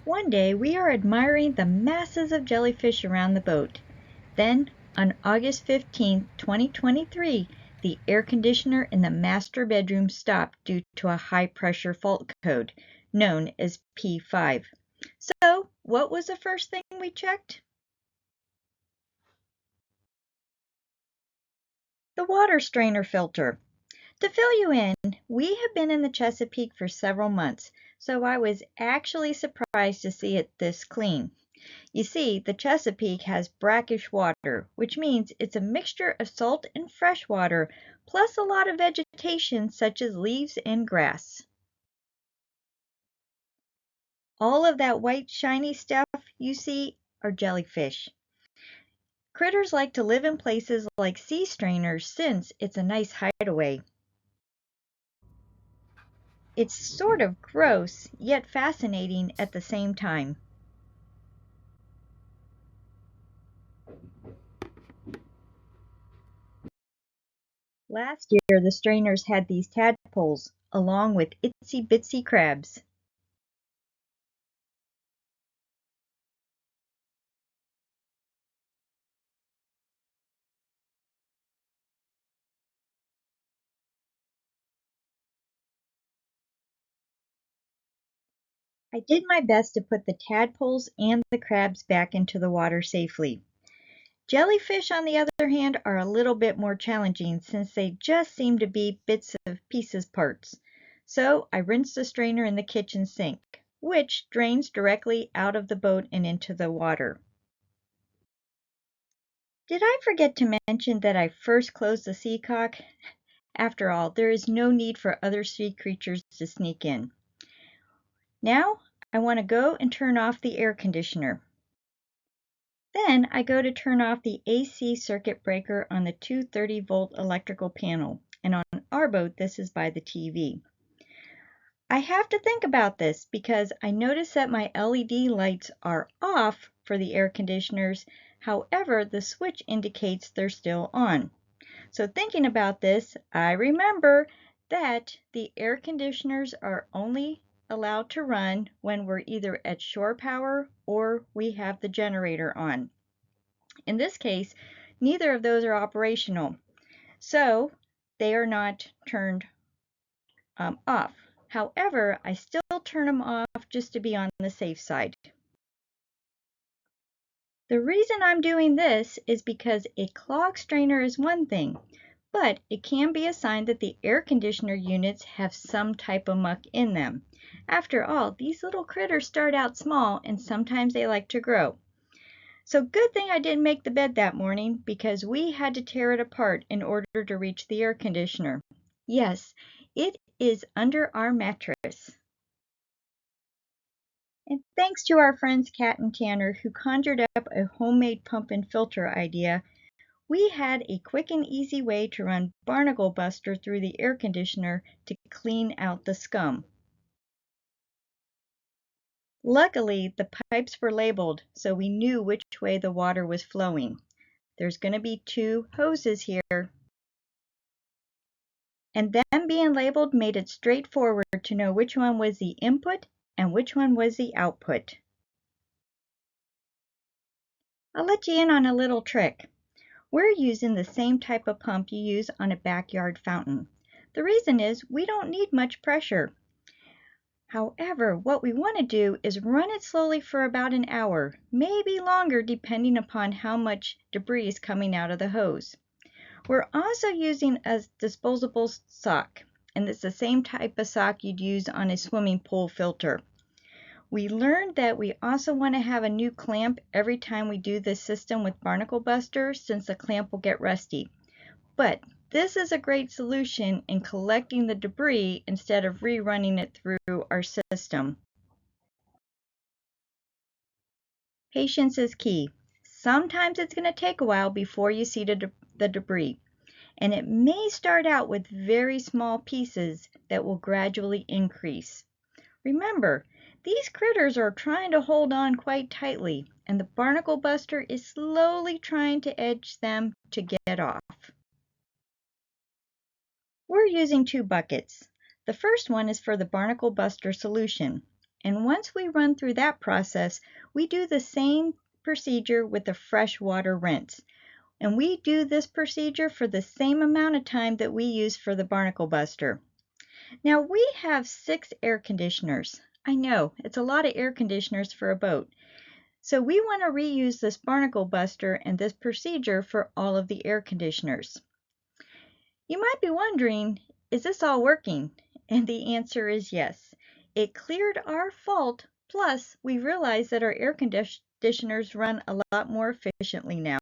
One day we are admiring the masses of jellyfish around the boat. Then, on August 15, 2023, the air conditioner in the master bedroom stopped due to a high-pressure fault code, known as P5. So, what was the first thing we checked? The water strainer filter. To fill you in, we have been in the Chesapeake for several months, so I was actually surprised to see it this clean. You see, the Chesapeake has brackish water, which means it's a mixture of salt and fresh water, plus a lot of vegetation such as leaves and grass. All of that white shiny stuff you see are jellyfish. Critters like to live in places like sea strainers since it's a nice hideaway. It's sort of gross, yet fascinating at the same time. Last year, the strainers had these tadpoles, along with itsy bitsy crabs. I did my best to put the tadpoles and the crabs back into the water safely. Jellyfish, on the other hand, are a little bit more challenging since they just seem to be bits of pieces parts. So I rinsed the strainer in the kitchen sink, which drains directly out of the boat and into the water. Did I forget to mention that I first closed the seacock? After all, there is no need for other sea creatures to sneak in. Now, I want to go and turn off the air conditioner. Then I go to turn off the AC circuit breaker on the 230-volt electrical panel, and on our boat this is by the TV. I have to think about this because I notice that my LED lights are off for the air conditioners, however the switch indicates they're still on. So thinking about this, I remember that the air conditioners are only allowed to run when we're either at shore power or we have the generator on. In this case, neither of those are operational, so they are not turned off. However, I still turn them off just to be on the safe side. The reason I'm doing this is because a clog strainer is one thing, but it can be a sign that the air conditioner units have some type of muck in them. After all, these little critters start out small and sometimes they like to grow. So good thing I didn't make the bed that morning because we had to tear it apart in order to reach the air conditioner. Yes, it is under our mattress. And thanks to our friends Kat and Tanner who conjured up a homemade pump and filter idea, we had a quick and easy way to run Barnacle Buster through the air conditioner to clean out the scum. Luckily, the pipes were labeled so we knew which way the water was flowing. There's going to be two hoses here. And them being labeled made it straightforward to know which one was the input and which one was the output. I'll let you in on a little trick. We're using the same type of pump you use on a backyard fountain. The reason is we don't need much pressure. However, what we want to do is run it slowly for about an hour, maybe longer depending upon how much debris is coming out of the hose. We're also using a disposable sock, and it's the same type of sock you'd use on a swimming pool filter. We learned that we also want to have a new clamp every time we do this system with Barnacle Buster since the clamp will get rusty. But this is a great solution in collecting the debris instead of rerunning it through our system. Patience is key. Sometimes it's going to take a while before you see the debris, and it may start out with very small pieces that will gradually increase. Remember, these critters are trying to hold on quite tightly, and the Barnacle Buster is slowly trying to edge them to get off. We're using two buckets. The first one is for the Barnacle Buster solution, And once we run through that process, we do the same procedure with the freshwater rinse. And we do this procedure for the same amount of time that we use for the Barnacle Buster. Now we have 6 air conditioners. I know, it's a lot of air conditioners for a boat. So we want to reuse this Barnacle Buster and this procedure for all of the air conditioners. You might be wondering, is this all working? And the answer is yes. It cleared our fault, plus we realized that our air conditioners run a lot more efficiently now.